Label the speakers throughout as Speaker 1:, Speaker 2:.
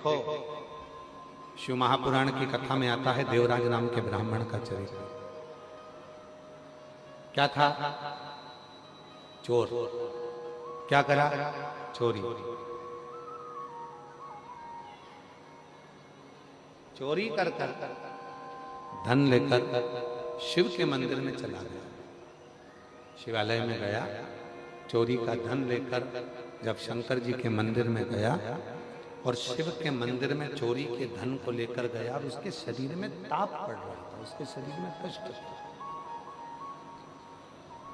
Speaker 1: देखो, शिव महापुराण की कथा में आता है देवराज नाम के ब्राह्मण का चरित्र। क्या था? चोर। क्या करा? चोरी। चोरी कर धन लेकर शिव के मंदिर में चला गया। शिवालय में गया, चोरी का धन लेकर जब शंकर जी के मंदिर में गया और शिव के मंदिर में चोरी के धन को लेकर गया और उसके शरीर में ताप पड़ रहा था, उसके शरीर में कष्ट था,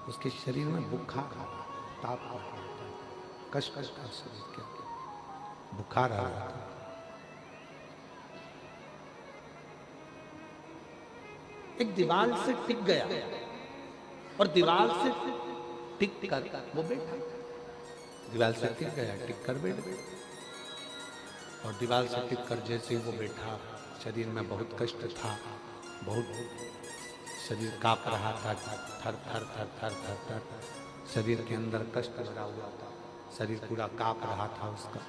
Speaker 1: उसके शरीर में बुखार आ रहा था, ताप पड़ रहा था, कष्ट का शरीर के बुखार आ रहा था। एक दीवार से टिक गया और दीवार से टिक कर वो बैठा। दीवार से टिक गया, टिक कर बैठ गया और दीवार से टिक कर जैसे वो बैठा, शरीर में बहुत कष्ट था, बहुत शरीर कांप रहा था, थर थर थर थर थर थर शरीर के अंदर कष्ट भरा हुआ था, शरीर पूरा कांप रहा था उसका।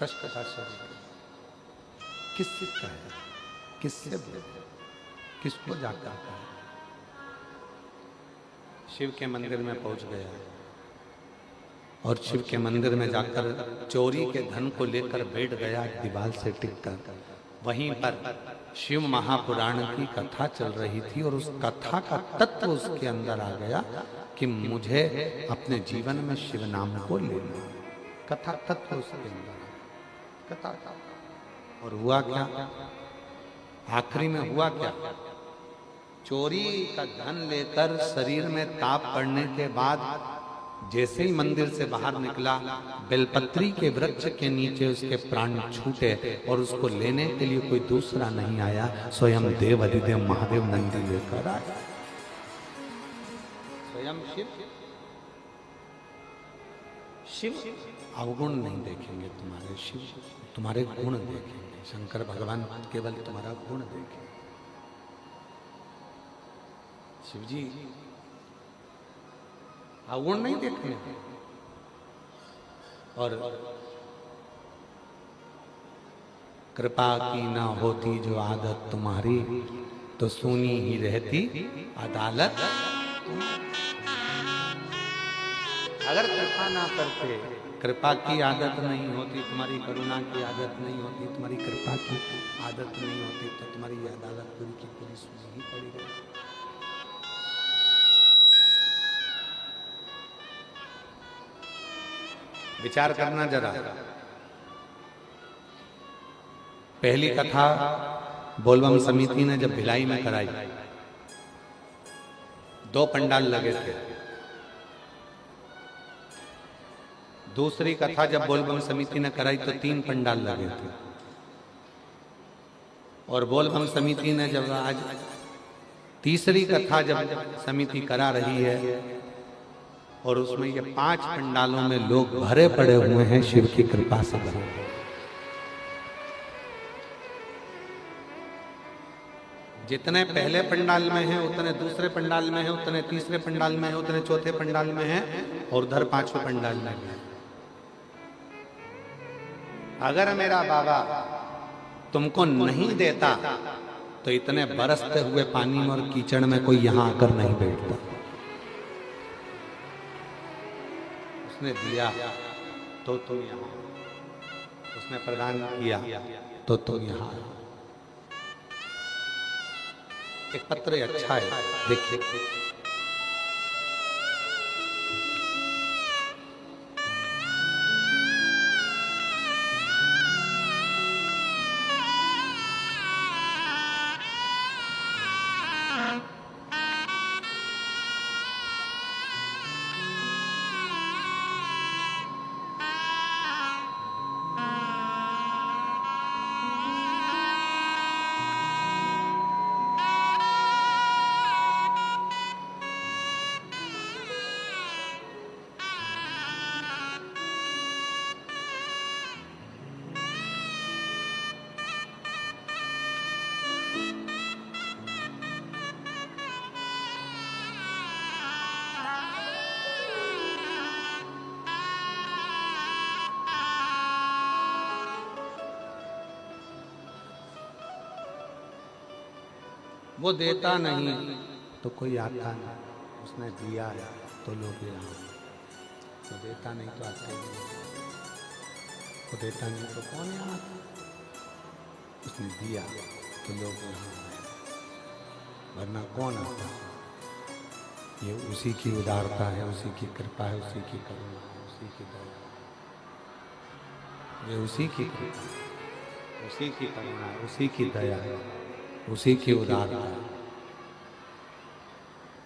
Speaker 1: कष्ट का शरीर किससे कहे, किससे बोले, किसको जाकर कहे? शिव के मंदिर में पहुंच गया और शिव के मंदिर में जाकर चोरी के धन को लेकर बैठ गया दीवार से टिककर। वहीं पर शिव महापुराण की कथा चल रही थी और उस कथा का तत्व उसके अंदर आ गया कि मुझे अपने जीवन में शिव नाम को लेना। कथा तत्व उसके अंदर कथा। और हुआ क्या? आखिरी में हुआ क्या? चोरी का धन लेकर शरीर में ताप पड़ने के बाद जैसे ही मंदिर से बाहर निकला, बेलपत्री के वृक्ष के नीचे उसके प्राण छूटे और उसको लेने के लिए कोई दूसरा नहीं आया, स्वयं देव अधिदेव महादेव नंदी लेकर आए। स्वयं शिव अवगुण नहीं देखेंगे तुम्हारे, शिव तुम्हारे गुण देखेंगे। शंकर भगवान केवल तुम्हारा गुण देखेंगे। शिव जी अवगुण नहीं देखने। और कृपा की ना होती जो आदत तुम्हारी, तो सुनी ही रहती अदालत। अगर कृपा ना करते, कृपा की आदत नहीं होती, तुम्हारी करुणा की आदत नहीं होती, तुम्हारी कृपा की आदत नहीं होती, तो तुम्हारी ये अदालत पूरी की पूरी सुनी ही पड़ी रहती। विचार करना जरा। पहली कथा बोलबम समिति ने जब भिलाई में कराई, 2 पंडाल लगे थे। दूसरी कथा जब बोलबम समिति ने कराई तो 3 पंडाल लगे थे। और बोलबम समिति ने जब आज तीसरी कथा जब समिति करा रही है और उसमें ये 5 पंडालों में लोग भरे पड़े हुए हैं शिव की कृपा से भरे। जितने पहले पंडाल में हैं उतने दूसरे पंडाल में हैं, उतने तीसरे पंडाल में हैं, उतने चौथे पंडाल में हैं और उधर 5वें पंडाल में हैं। अगर मेरा बाबा तुमको नहीं देता तो इतने बरसते हुए पानी में और कीचड़ में कोई यहां आकर नहीं बैठता। उसने दिया तो तुम यहाँ, उसने प्रदान किया तो तुम यहाँ। एक पत्र अच्छा है, देखिए। वो देता नहीं तो कोई आता नहीं, उसने दिया है तो लोग यहाँ, वो देता नहीं तो आते नहीं, वो देता नहीं तो कौन यहाँ आता, उसने दिया तो लोग यहाँ आए, वरना कौन आता। ये उसी की उदारता है, उसी की कृपा है, उसी की करुणा है, उसी की दया, ये उसी की कृपा, उसी की करुणा है, उसी की दया है, उसी की उदारता है।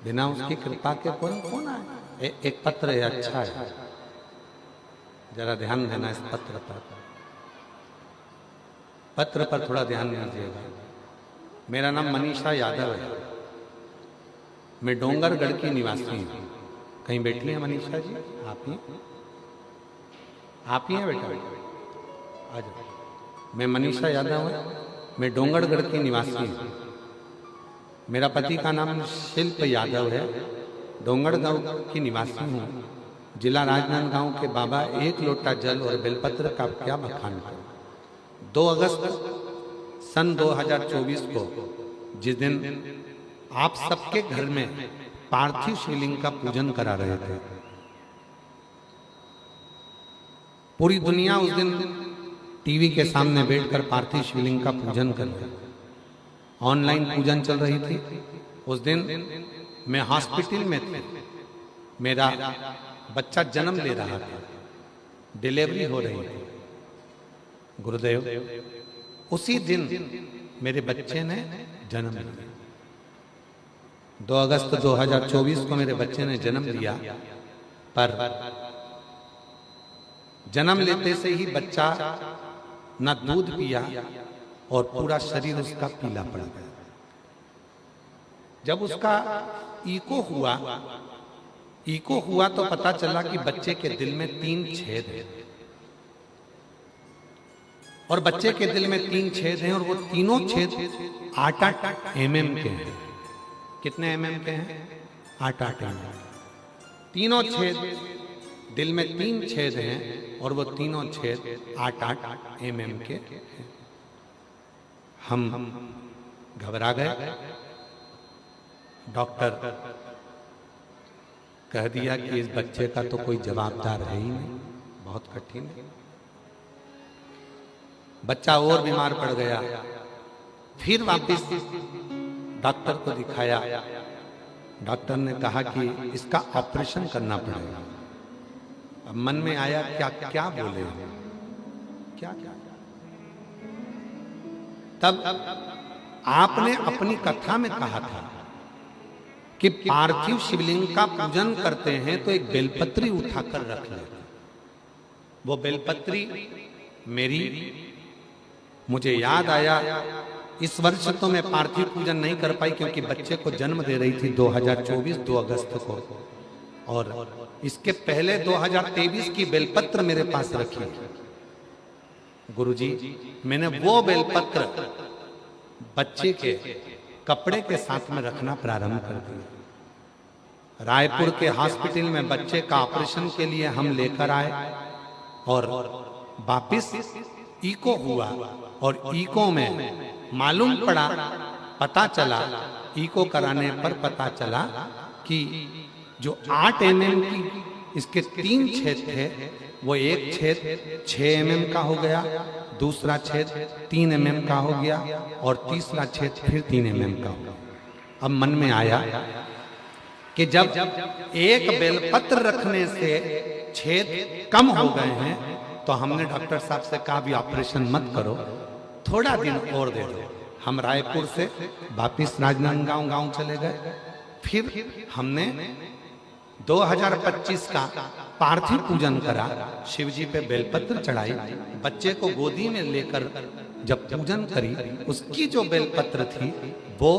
Speaker 1: बिना उसकी कृपा के कौन कौन आए। एक पत्र है, अच्छा है, जरा ध्यान देना इस पत्र पर, पत्र पर थोड़ा ध्यान दीजिएगा। मेरा नाम मनीषा यादव है, मैं डोंगरगढ़ की निवासी हूँ। कहीं बैठी हैं मनीषा जी? आप ही हैं बेटा? आ जाओ। मैं मनीषा यादव हूँ, मैं डोंगरगढ़ की निवासी हूँ। मेरा पति का नाम शिल्प यादव है, डोंगरगढ़ की निवासी हूँ। जिला राजनांदगांव के बाबा एक लोटा जल और बेलपत्र का क्या बखान करूं। 2 अगस्त सन 2024 को, जिस दिन आप सबके घर में पार्थिव शिवलिंग का पूजन करा रहे थे, पूरी दुनिया उस दिन टीवी के सामने बैठकर पार्थिव शिवलिंग का पूजन कर रही, ऑनलाइन पूजन चल रही थी। उस दिन मैं हॉस्पिटल में था, मेरा बच्चा जन्म ले रहा था, डिलीवरी हो रही थी। गुरुदेव, उसी दिन मेरे बच्चे ने जन्म लिया। 2 अगस्त 2024 को मेरे बच्चे ने जन्म लिया, पर जन्म लेते से ही बच्चा न दूध पिया और पूरा शरीर उसका पीला पड़ गया। जब उसका इको हुआ तो पता चला कि बच्चे के दिल में 3 छेद हैं, और बच्चे के दिल में 3 छेद हैं, और वो तीनों छेद 8-8 mm के हैं। कितने mm के हैं? 8-8 mm। तीनों छेद, दिल में 3 छेद हैं, और वो तीनों छेद 8-8 mm के हैं। हम घबरा गए। डॉक्टर कह दिया कि इस बच्चे का तो कोई जवाबदार है ही नहीं, बहुत कठिन है। बच्चा और बीमार पड़ गया। फिर वापस डॉक्टर को दिखाया, डॉक्टर ने कहा कि इसका ऑपरेशन करना पड़ेगा। अब मन में आया क्या क्या बोले, क्या क्या। तब आपने अपनी कथा में कहा था कि पार्थिव शिवलिंग का पूजन करते हैं तो एक बेलपत्री उठाकर रख ले। वो बेलपत्री मुझे याद आया। इस वर्ष तो मैं पार्थिव पूजन नहीं कर पाई क्योंकि बच्चे को जन्म दे रही थी 2024 2 अगस्त को, और इसके पहले 2023 की बेलपत्र मेरे पास रखी। गुरुजी, मैंने वो बेलपत्र बच्चे के कपड़े के साथ में रखना प्रारंभ कर दिया। रायपुर के हॉस्पिटल में बच्चे का ऑपरेशन के लिए हम लेकर आए, और वापिस इको हुआ, और इको में मालूम पड़ा, पता चला, इको कराने पर पता चला कि जो 8 mm की इसके 3 छेद थे, वो एक छेद 6 mm का हो गया, दूसरा छेद 3 mm का हो गया, और तीसरा छेद फिर 3 mm का हो गया। अब मन में आया कि जब एक बेलपत्र रखने से छेद कम हो गए हैं, तो हमने डॉक्टर साहब से कहा भी ऑपरेशन मत करो, थोड़ा दिन और दे दो। हम रायपुर से वापिस राजनांदगांव गांव चले गए। फिर हमने 2025 का पार्थिव पूजन करा, शिव जी पे बेलपत्र चढ़ाई, बच्चे को गोदी में लेकर जब पूजन करी, उसकी जो बेलपत्र थी वो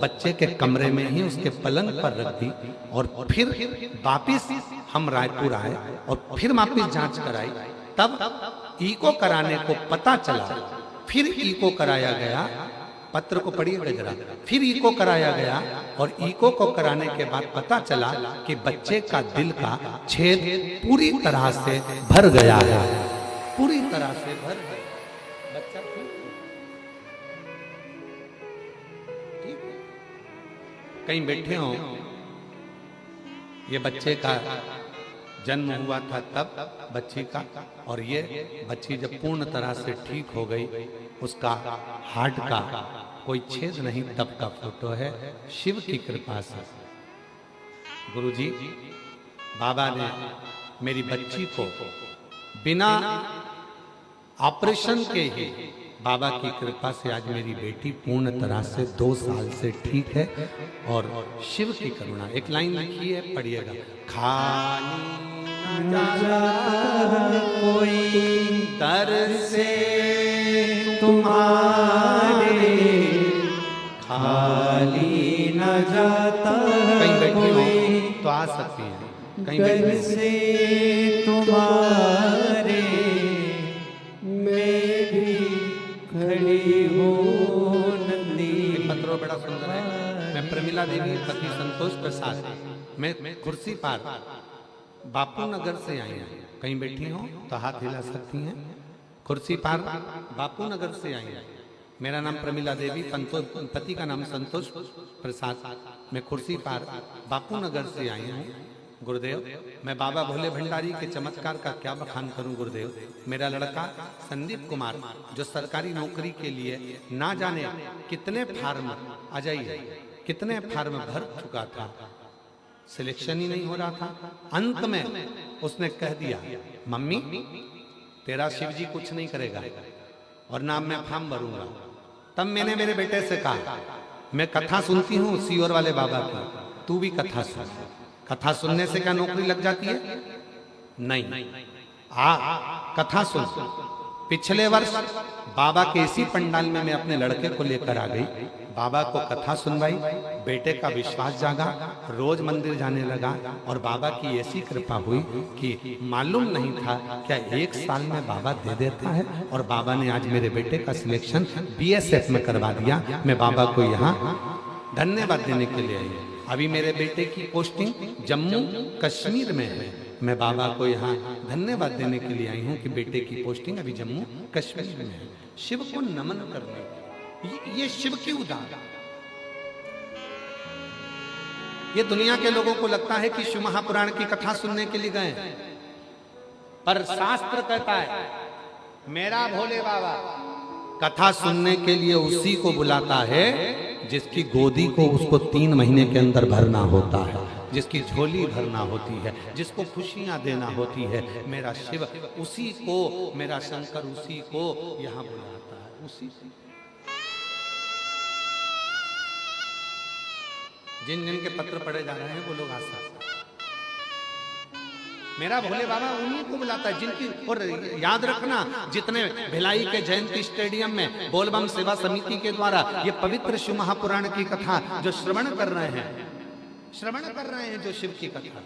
Speaker 1: बच्चे के कमरे में ही उसके पलंग पर रख दी, और फिर वापिस हम रायपुर आए और फिर वापिस जांच कराई। तब इको कराने को पता चला, फिर इको कराया गया, पत्र को पढ़िएगा जरा, फिर इको कराया गया, और इको को कराने के बाद पता चला कि बच्चे का दिल का छेद पूरी तरह से भर गया है, पूरी तरह से भर गया। बच्चा ठीक है। कहीं बैठे हो, ये बच्चे का जन्म हुआ था तब बच्ची का, और ये बच्ची जब पूर्ण तरह से ठीक हो गई, उसका हार्ट का कोई छेद नहीं तब का फोटो है। शिव की कृपा से गुरुजी बाबा ने मेरी बच्ची को बिना ऑपरेशन के ही, बाबा की कृपा से आज मेरी बेटी पूर्ण तरह से 2 साल से ठीक है। और शिव की करुणा, एक लाइन लिखी है, पढ़िएगा। खाली न जा कोई दर से तुम्हारे, खाली न जाता कहीं बैठी हो तो आ सकती है, कहीं बैठी से तुम्हारे मैं भी खड़ी हूँ नंदी। पत्रों बड़ा सुंदर है। मैं प्रमिला देवी पति संतोष प्रसाद, मैं कुर्सी पार बापू नगर से आई हूँ, कहीं बैठी हो तो हाथ हिला सकती हैं। कुर्सी पार बापू नगर से आई हूँ। मेरा नाम प्रमिला देवी, पति का नाम संतोष प्रसाद, मैं कुर्सी पार बापू नगर से आई हूँ। गुरुदेव, मैं बाबा भोले भंडारी के चमत्कार का क्या बखान करूं गुरुदेव। मेरा लड़का संदीप कुमार जो सरकारी नौकरी के लिए ना जाने कितने फार्म, आ जाइए, कितने फार्म भर चुका था, सिलेक्शन ही नहीं हो रहा था। अंत में उसने कह दिया, मम्मी तेरा शिव जी कुछ नहीं करेगा और ना मैं फॉर्म भरूंगा। तब मैंने मेरे बेटे से कहा, मैं कथा सुनती हूँ सीओर वाले बाबा की, तू भी कथा सुन। कथा सुनने से क्या नौकरी लग जाती है? नहीं। कथा सुन। पिछले वर्ष बाबा के इसी पंडाल में मैं अपने लड़के को लेकर आ गई, बाबा को कथा सुनवाई, बेटे का विश्वास जागा, रोज मंदिर जाने लगा और बाबा की ऐसी कृपा हुई कि मालूम नहीं था क्या 1 साल में बाबा दे देता है। और बाबा ने आज मेरे बेटे का सिलेक्शन BSF में करवा दिया। मैं बाबा को यहाँ धन्यवाद देने के लिए आई। अभी मेरे बेटे की पोस्टिंग जम्मू कश्मीर में है। मैं बाबा को यहाँ धन्यवाद देने के लिए आई हूँ कि बेटे की पोस्टिंग अभी जम्मू कश्मीर में है। शिव को नमन करने, ये शिव की उदाहरण। ये दुनिया के लोगों को लगता है कि शिव महापुराण की कथा सुनने के लिए गए, पर शास्त्र कहता है मेरा भोले बाबा कथा सुनने के लिए उसी को बुलाता है जिसकी गोदी को उसको 3 महीने के अंदर भरना होता है, जिसकी झोली भरना होती है, जिसको खुशियां देना होती है। मेरा शिव उसी को, मेरा शंकर उसी को यहाँ बुलाता है, उसी को। जिन जिन के पत्र पढ़े जा रहे हैं वो लोग आशा, मेरा भोले बाबा उन्हीं को बुलाता है जिनकी। और याद रखना, जितने भिलाई के जयंती स्टेडियम में बोलबम सेवा समिति के द्वारा ये पवित्र शिव महापुराण की कथा जो श्रवण कर रहे हैं, जो शिव की कथा,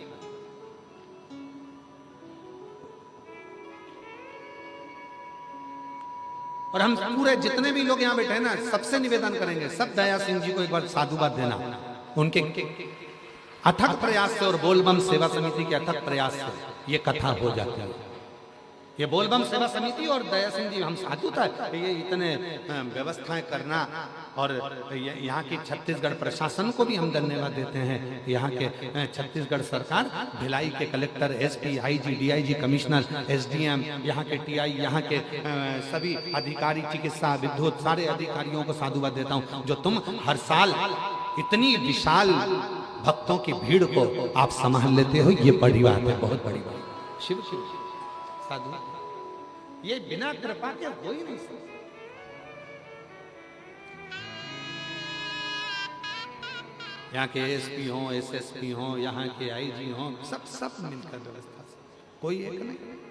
Speaker 1: और हम पूरे जितने भी लोग यहाँ बैठे हैं ना, सबसे निवेदन करेंगे, सब दया सिंह जी को एक बार साधुवाद देना। उनके अथक प्रयास से और बोलबम सेवा समिति के अथक प्रयास से ये कथा हो जाती है। ये बोलबम सेवा समिति और दया सिंह जी, हम साधु था, ये इतने व्यवस्थाएं करना, और यहाँ की छत्तीसगढ़ प्रशासन को भी हम धन्यवाद देते हैं। यहाँ के छत्तीसगढ़ सरकार, भिलाई के collector, SP, IG, DIG, commissioner, SDM, यहाँ के TI, यहाँ के सभी अधिकारी, चिकित्सा, विद्युत, सारे अधिकारियों को साधुवाद देता हूँ जो तुम हर साल इतनी विशाल भक्तों की भीड़ को आप संभाल लेते हो। ये बड़ी बात है, बहुत बड़ी बात। शिव शिव साधु, ये बिना कृपा के हो ही नहीं सकता। यहाँ के SP हो, SSP हो, यहाँ के IG हो, सब मिलकर व्यवस्था से, कोई एक नहीं।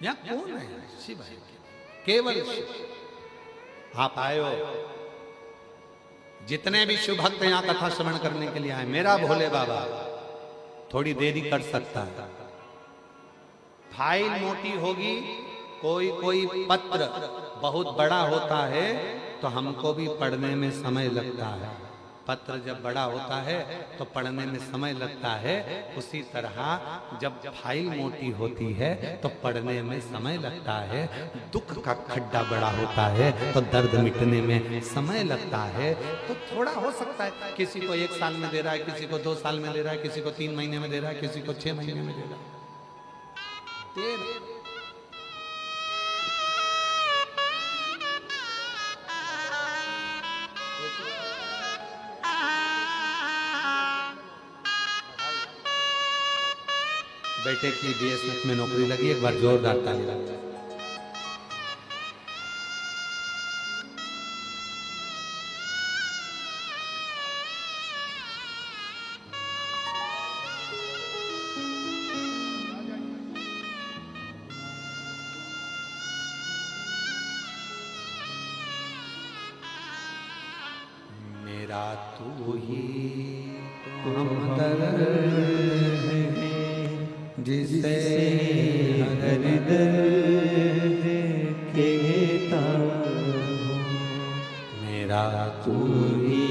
Speaker 1: यहाँ कौन है? शिव है, केवल शिव। आप आए हो, जितने भी शिव भक्त यहाँ कथा श्रवण करने के लिए आए, मेरा भोले बाबा थोड़ी देरी कर सकता है। फाइल मोटी होगी, कोई पत्र बहुत बड़ा होता है तो हमको भी पढ़ने में समय लगता है। पत्र जब बड़ा होता है तो पढ़ने में समय लगता है, उसी तरह जब फाइल मोटी होती है तो पढ़ने में समय लगता है। दुख का खड्डा बड़ा होता है तो दर्द मिटने में समय लगता है। तो थोड़ा हो सकता है, किसी को 1 साल में दे रहा है, किसी को 2 साल में दे रहा है, किसी को 3 महीने में दे रहा है, किसी को 6 महीने में दे रहा है। बेटे की बीएसएफ में नौकरी लगी, एक बार जोरदार ताली बजाओ। मेरा तू ही हमदर्द है जिसे हर दर्द कहता हूँ। मेरा तू ही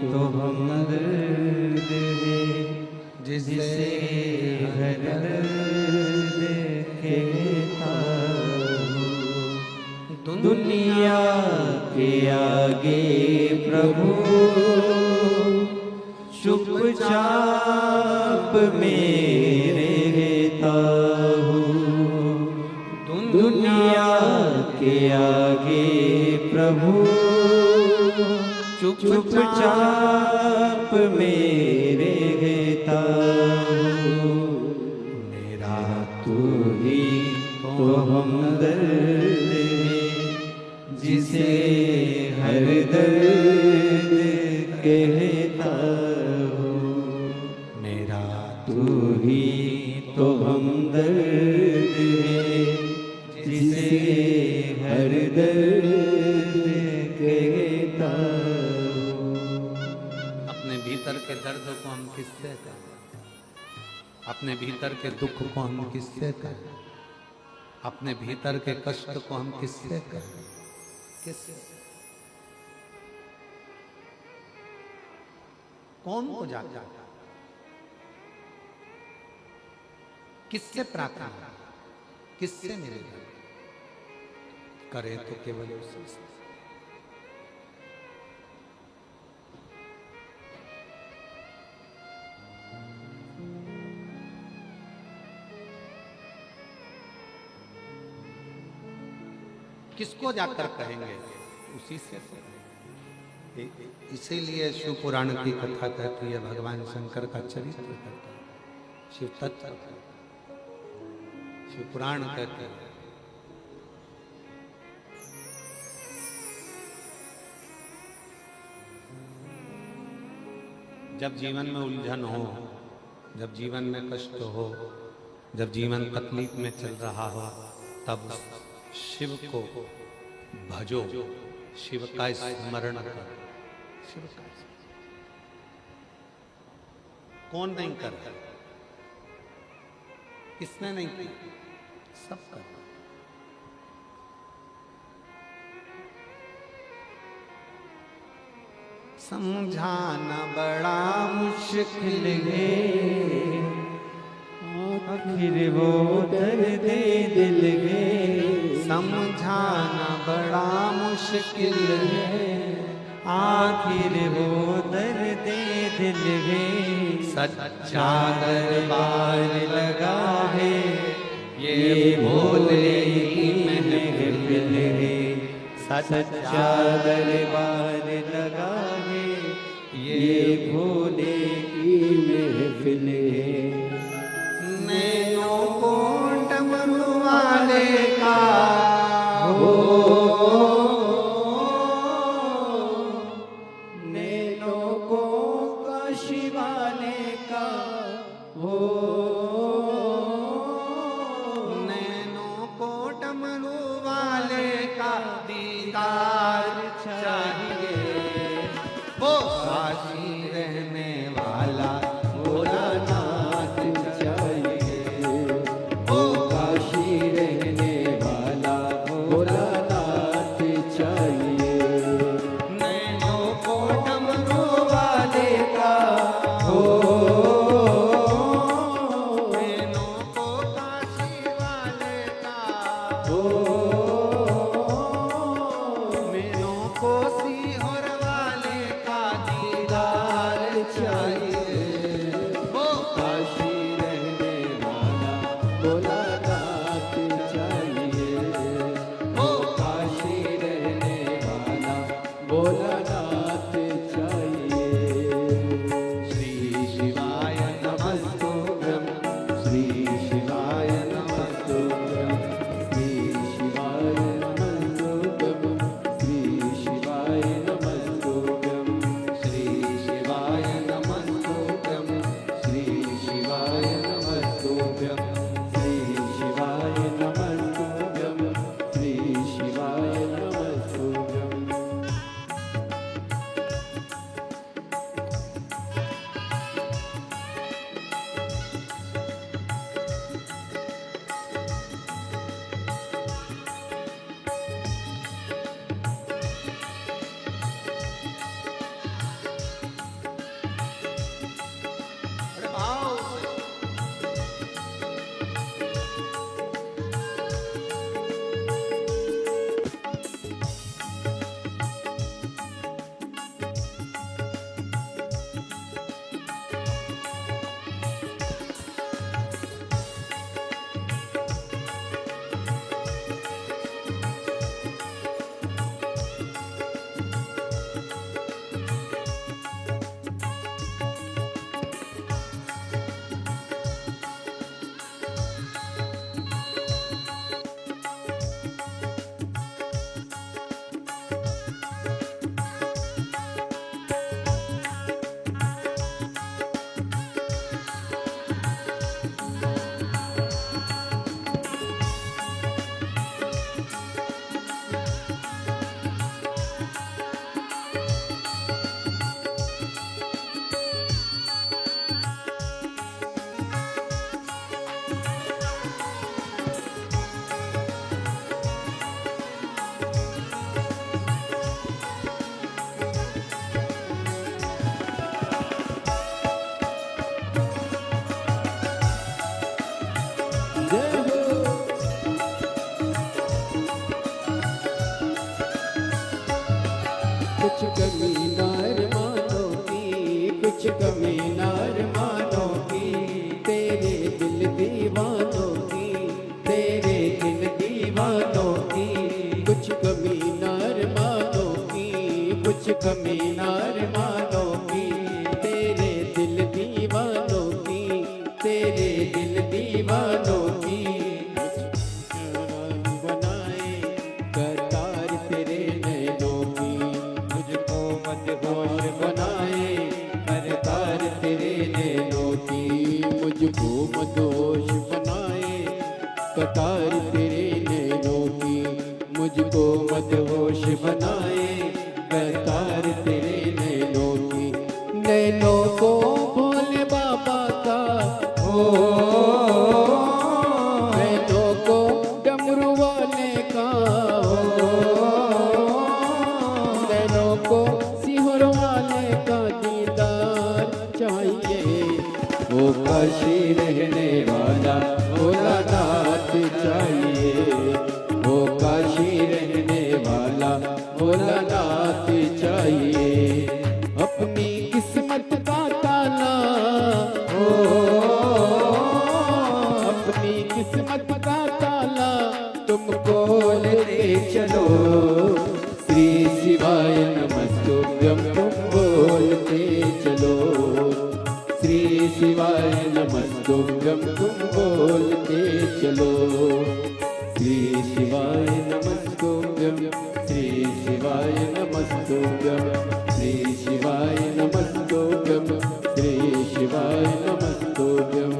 Speaker 1: तो हमदर्द है जिसे हर दर्द कहता हूँ। दुनिया के आगे प्रभु चुपचाप मेरे रहता हूँ। दुनिया के आगे प्रभु चुपचाप मेरे रहता हूँ। मेरा तू ही तो हमदर्द है जिसे हर दर्द कहता हूँ। मेरा तू ही तो हमदर्द है जिसे हर दर्द कहता हूँ। अपने भीतर के दर्द को हम किससे कहें? अपने भीतर के दुख को हम किससे कहें? अपने भीतर के कष्ट को हम किससे कहें? किससे? कौन हो जाता है? किससे प्रार्थना, किससे मिलेगा? करे तो केवल उसी से। किसको जाकर कहेंगे? उसी से। इसीलिए शिव पुराण की कथा कहती है, भगवान शंकर का चरित्र कहता है, शिव तत्व, शिव पुराण कहते हैं। जब जीवन में उलझन हो, जब जीवन में कष्ट हो, जब जीवन तकलीफ में चल रहा हो, तब शिव को भजो, शिव का स्मरण करो। शिव का कौन नहीं कर रहा? किसने नहीं किया? सब कर। समझाना बड़ा मुश्किल है, आखिर वो दर्द दिल है। समझाना बड़ा मुश्किल है, आखिर वो दर्द दिल है। सच्चा दरबार लगा है, ये भोले की महफिल है। सच्चा दरबार लगा है, ये भोले की महफिल है। नैनों को डमरू वाले का हो, नैनों को काशी वाले का हो। नैनों को डमरू वाले का दीदार चाहिए।
Speaker 2: भोलानाथ चाहिए। ओ काशी रहने वाला भोलानाथ चाहिए।
Speaker 1: श्री शिवाय नमस्तुभ्यं,
Speaker 2: श्री शिवाय नमस्तुभ्यं, श्री शिवाय नमस्तुभ्यं, श्री शिवाय नमस्तुभ्यं,
Speaker 1: श्री शिवाय नमस्तुभ्यं,
Speaker 2: श्री शिवाय नमस्तुभ्यं, श्री शिवाय नमस्तुभ्यं, श्री शिवाय नमस्तुभ्यं।
Speaker 1: अरे भाव
Speaker 2: जय हो। कुछ कमी नार मानो की, कुछ कमी नार मानो की, तेरे दिल दीवानों की, तेरे दिल दीवानों की। कुछ कमी नार मानो की, कुछ कमी नार मानो की, तेरे दिल दीवानों की, तेरे दिल दीवानों की। बनाए कतार तेरे नैनों की, मुझको मदहोश बनाए कतार तेरे नैनों की, मुझको मदहोश बनाए कतार तेरे नैनों की, मुझको मदहोश बनाए कतार तेरे नैनों की। नैनों को भोले बाबा का हो, नैनों को डमरू वाले का हो, नैनों को सिहर वाले का दीदार चाहिए। वो काशी रहने वाला भोलानाथ चाहिए। वो काशी रहने वाला भोलानाथ चाहिए। अपनी किस्मत का ताला हो, अपनी किस्मत का ताला तुम खोलते चलो। श्री शिवाय नमस्तुभ्यं तुम बोलते चलो। श्री शिवाय नमस्तुभ्यं तुम बोलते चलो। श्री शिवाय नमस्तुभ्यं, श्री शिवाय नमस्तुभ्यं, श्री शिवाय नमस्तुभ्यं, श्री शिवाय नमस्तुभ्यं।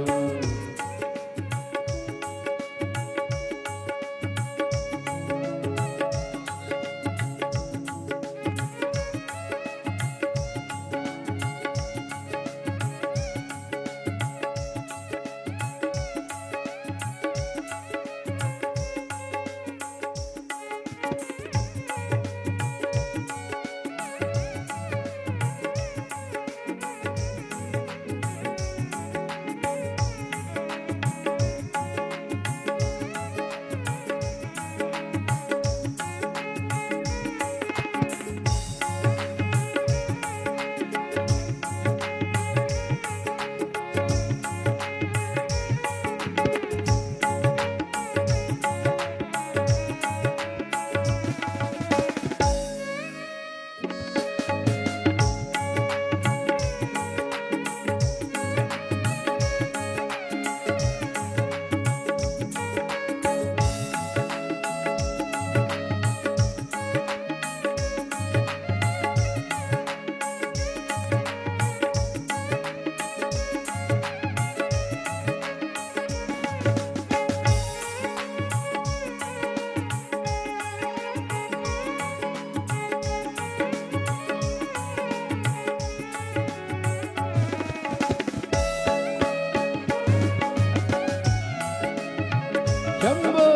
Speaker 2: शंभो।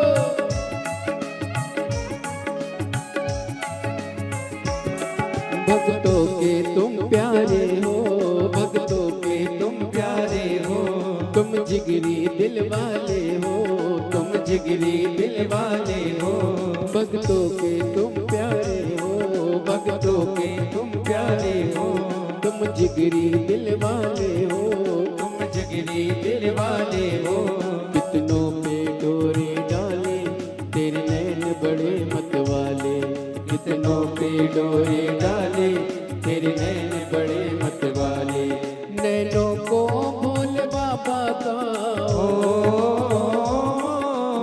Speaker 2: भक्तों के तुम प्यारे हो, भक्तों के तुम प्यारे हो, तुम जिगरी दिल वाले हो, तुम जिगरी दिल वाले हो। भक्तों के तुम प्यारे हो, भक्तों के तुम प्यारे हो, तुम जिगरी दिल वाले हो, तुम जिगरी दिल वाले हो। कितनों पे डोरी डाले तेरे नैन बड़े मतवाले, कितनों पे डोरी डाले तेरे नैन बड़े मतवाले। नैनों को भोले बाबा का हो,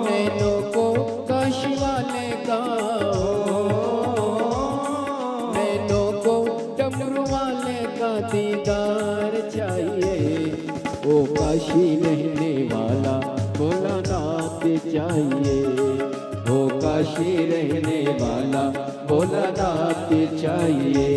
Speaker 2: नैनों को काशी वाले का हो, नैनों को डमरू वाले का दीदार चाहिए। ओ काशी रहने वाला भोलानाथ चाहिए, ओ काशी रहने वाला भोलानाथ चाहिए।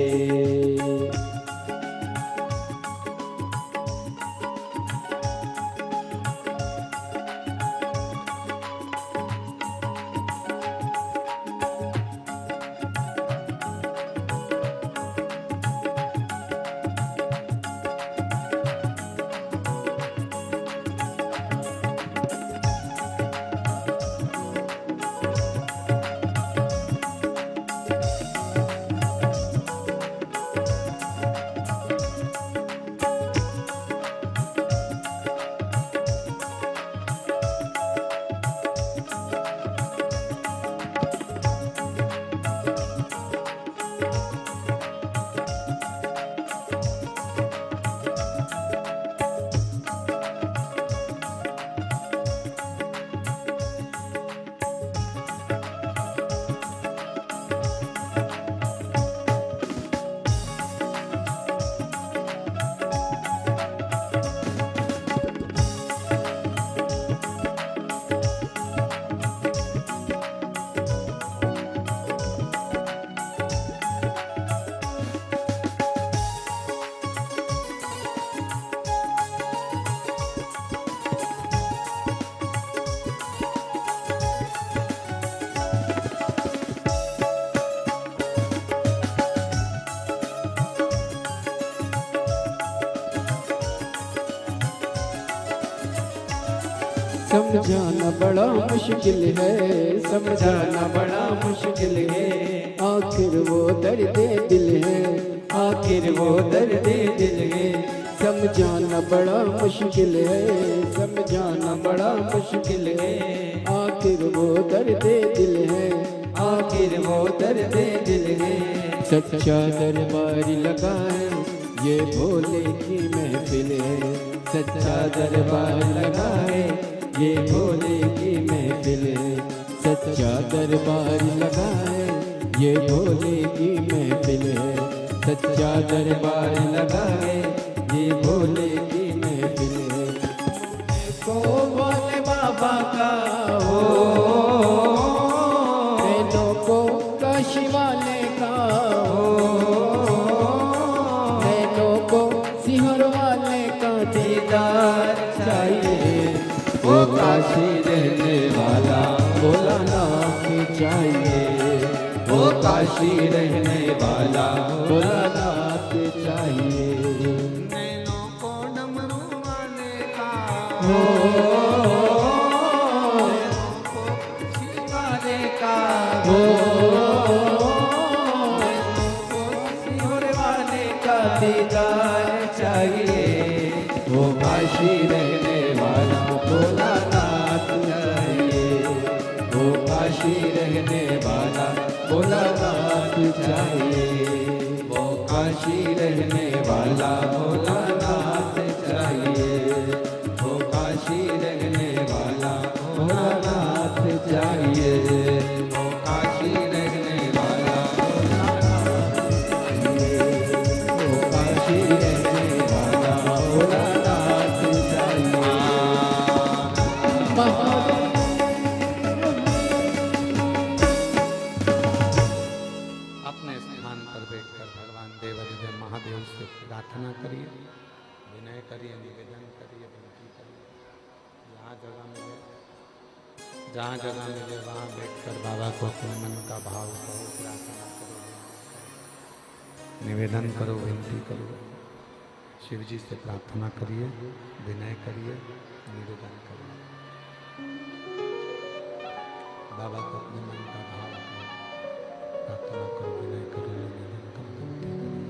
Speaker 2: समझाना बड़ा मुश्किल है, समझाना बड़ा मुश्किल है। आखिर वो दर्द दिल है, आखिर वो दर्द दिल है। समझाना बड़ा मुश्किल है, समझाना बड़ा मुश्किल है। आखिर वो दर्द दिल है, आखिर वो दर्द दिल है। सच्चा दरबार लगा है ये भोले की महफिल है, सच्चा दरबार लगा है ये भोले की महफिल है। सच्चा दरबार लगा है ये भोले की महफिल है, सच्चा दरबार लगा है ये भोले की महफिल है। को भोले बाबा का हो, नैनों को काशी वाले का हो, नैनों को सिहर वाले का दीदार चाहिए। ओ काशी रहने वाला भोलानाथ चाहिए, ओ काशी रहने वाला भोलानाथ चाहिए।
Speaker 1: नैनों को डमरू वाले का
Speaker 2: हो,
Speaker 1: नैनों को काशी वाले का
Speaker 2: हो,
Speaker 1: नैनों को सिहोर वाले का
Speaker 2: दीदार चाहिए। ओ काशी रहने वाला भोलानाथ चाहिए, ओ काशी रहने वाला भोलानाथ चाहिए, वो काशी रहने वाला भोलानाथ चाहिए, वो काशी रहने वाला भोलानाथ चाहिए, वो काशी रहने वाला भोलानाथ चाहिए, वो काशी रहने वाला भोलानाथ चाहिए।
Speaker 1: अपने स्थान पर बैठकर भगवान देवाधिदेव महादेव से प्रार्थना करिए, विनय करिए, निवेदन करिए, विनती करिए। यहाँ जगह मिले जहाँ जगह मिले वहाँ बैठकर बाबा को अपने मन का भाव कहो, प्रार्थना करो, निवेदन करो, विनती करो। शिव जी से प्रार्थना करिए, विनय करिए, निवेदन करिए। बाबा को अपने मन का भाव करो, प्रार्थना करो, विनय करो, निवेदन करो, विनती करिए।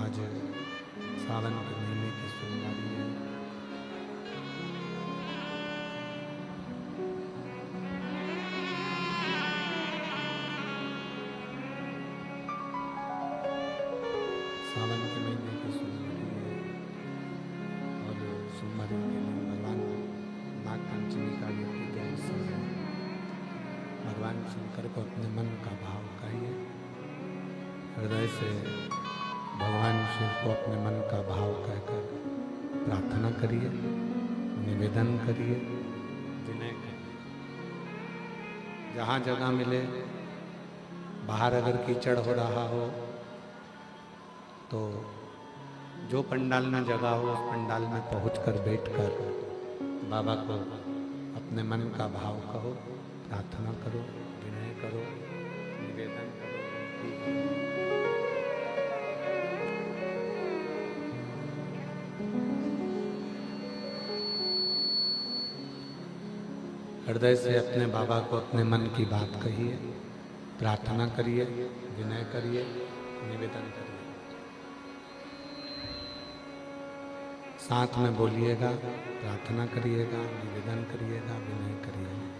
Speaker 1: आज सावन के महीने की सोमवारी है। सावन के महीने की सोमवारी है और सोमवारी के दिन भगवान नागपंचमी का भी पूजा उत्सव है। भगवान शंकर को अपने मन का भाव कहिए, हृदय से भगवान शिव को अपने मन का भाव कहकर प्रार्थना करिए, निवेदन करिए, विनय करिए। जहाँ जगह मिले, बाहर अगर कीचड़ हो रहा हो तो जो पंडाल में जगह हो उस पंडाल में पहुंचकर बैठकर बाबा को अपने मन का भाव कहो, प्रार्थना करो, विनय करो, निवेदन करो। हृदय से अपने बाबा को अपने मन की बात कहिए, प्रार्थना करिए, विनय करिए, निवेदन करिए। साथ में बोलिएगा, प्रार्थना करिएगा, निवेदन करिएगा, विनय करिएगा।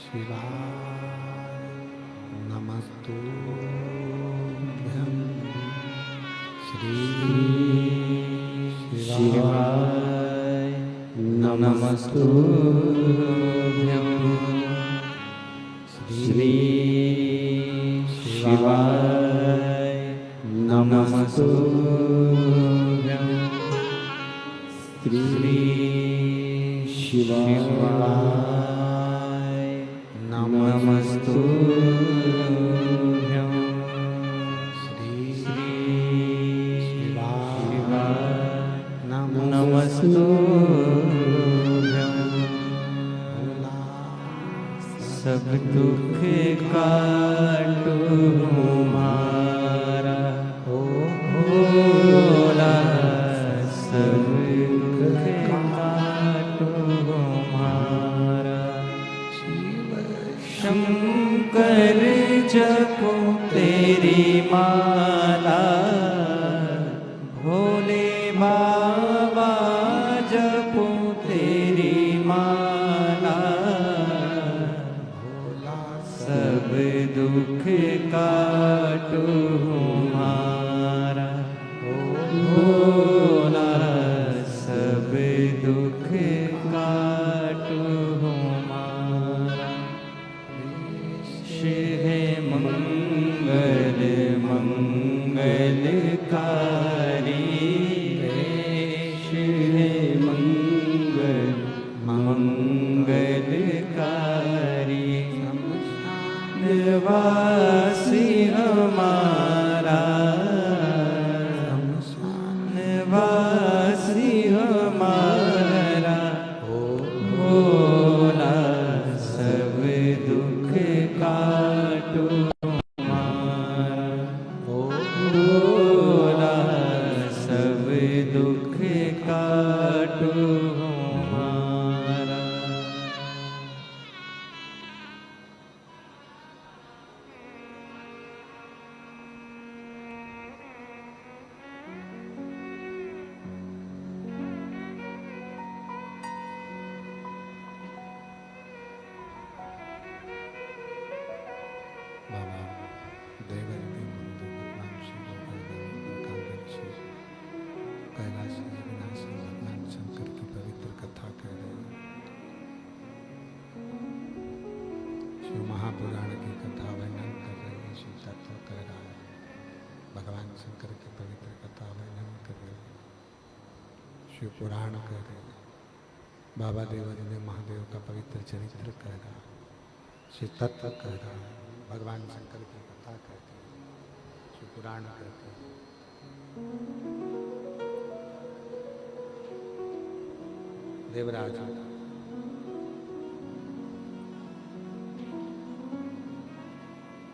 Speaker 1: शिवाय नमस्तुभ्यं श्री शिवाय नमस्तुभ्यं श्री शिवाय नमस्तुभ्यं श्री शिवाय नमस्तुभ्यं श्री शिवाय नमस्तुभ्यं। सब दुख काटो हमारा भोला, सब दुख काटो हमारा। शंकर जपो तेरी माला, भोले बाबा जपो तेरी माला। भोला सब दुख काटो हमारा, भोला सब दुख काटो हमारा। है मंगल मंगलकारी, है मंगल मंगलकारी। निवासी शिव महापुराण की कथा वर्णन कर रही है, शिव तत्व कर रहा है, भगवान शंकर की पवित्र कथा वर्णन कर रही है, शिव पुराण कर रही है, बाबा देवादिदेव महादेव का पवित्र चरित्र कर रहा है, शिव तत्व कर रहा है, भगवान शंकर की कथा करते हैं, शिव पुराण करते हैं। देवराज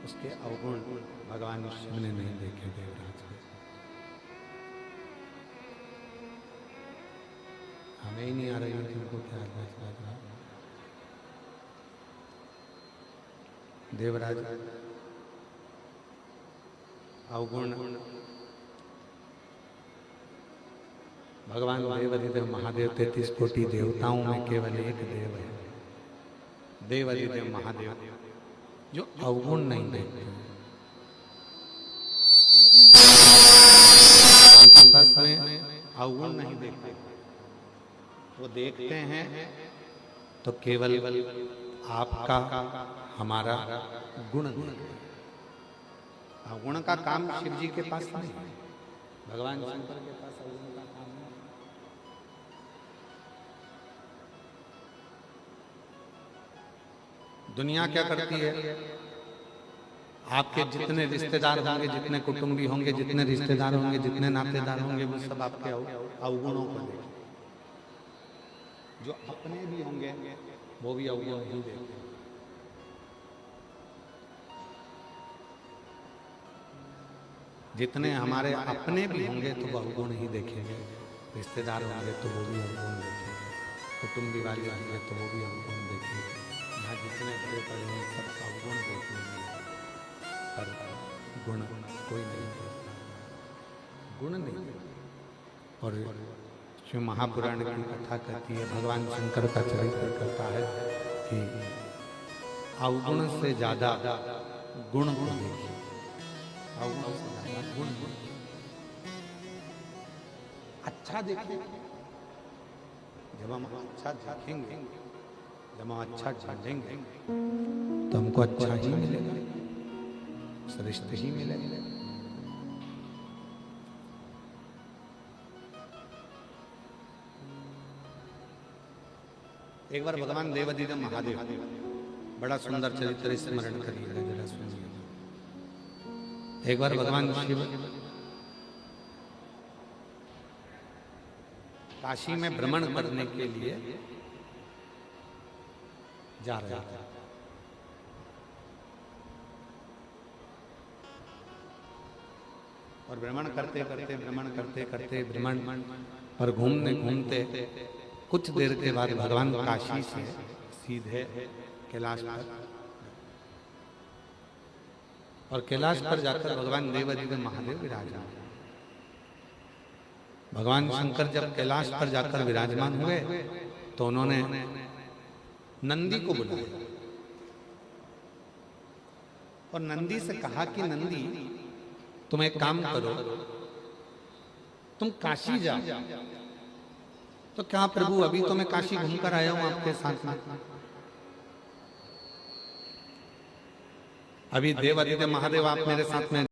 Speaker 1: उसके अवगुण भगवान शिव ने नहीं देखे। देवराज हमें ही नहीं आ रही थी उनको क्या देवराज अवगुण भगवान देवादिदेव महादेव 33 कोटि देवताओं में केवल एक देव है, देवादिदेव महादेव, जो अवगुण नहीं देखते। उनके पास में अवगुण नहीं देखते, वो देखते हैं तो केवल आपका हमारा गुण। अवगुण का काम शिव जी के पास नहीं है, भगवान शंकर के पास अवगुण का काम नहीं। दुनिया क्या करती है, आपके जितने रिश्तेदार होंगे, जितने कुटुंबी होंगे, जितने रिश्तेदार होंगे, जितने नातेदार होंगे, वो सब आपके अवगुणों को देखें। जो अपने भी होंगे वो भी अवगुण ही देखें। जितने हमारे अपने भी होंगे तो वो अवगुण ही देखेंगे, रिश्तेदार होंगे तो वो भी अवगुण देखेंगे, कुटुंबी वाले होंगे तो वो भी अवगुण देखेंगे। यहाँ जितने बड़े बड़े हैं सब अवगुण देखेंगे, पर गुण कोई नहीं देखता, गुण नहीं। और शिव महापुराण की कथा कहती है, भगवान शंकर का चरित्र कहता है कि अवगुण से ज्यादा गुण को देखिए, अवगुण से ज्यादा गुण। अच्छा देखिए, जब हम अच्छा देखेंगे, जब हम अच्छा जानेंगे तो हमको अच्छा ही मिलेगा, श्रेष्ठ ही मिलेगा। एक बार भगवान देवादिदेव महादेव, बड़ा सुंदर चरित्र स्मरण करिएगा जरा सुनिए। एक बार भगवान शिव काशी में भ्रमण करने के लिए जा रहे थे। और भ्रमण करते भ्रमण पर घूमते कुछ देर के बाद भगवान काशी से सीधे कैलाश पर, और कैलाश पर जाकर भगवान देवादिदेव महादेव विराजमान। भगवान शंकर जब कैलाश पर जाकर विराजमान हुए तो उन्होंने नंदी को बुलाया और नंदी से कहा कि नंदी, तुम एक काम करो, तुम काशी जाओ। तो क्या प्रभु, अभी तो मैं काशी घूमकर आया हूं आपके साथ में, अभी देवादिदेव महादेव आप मेरे साथ में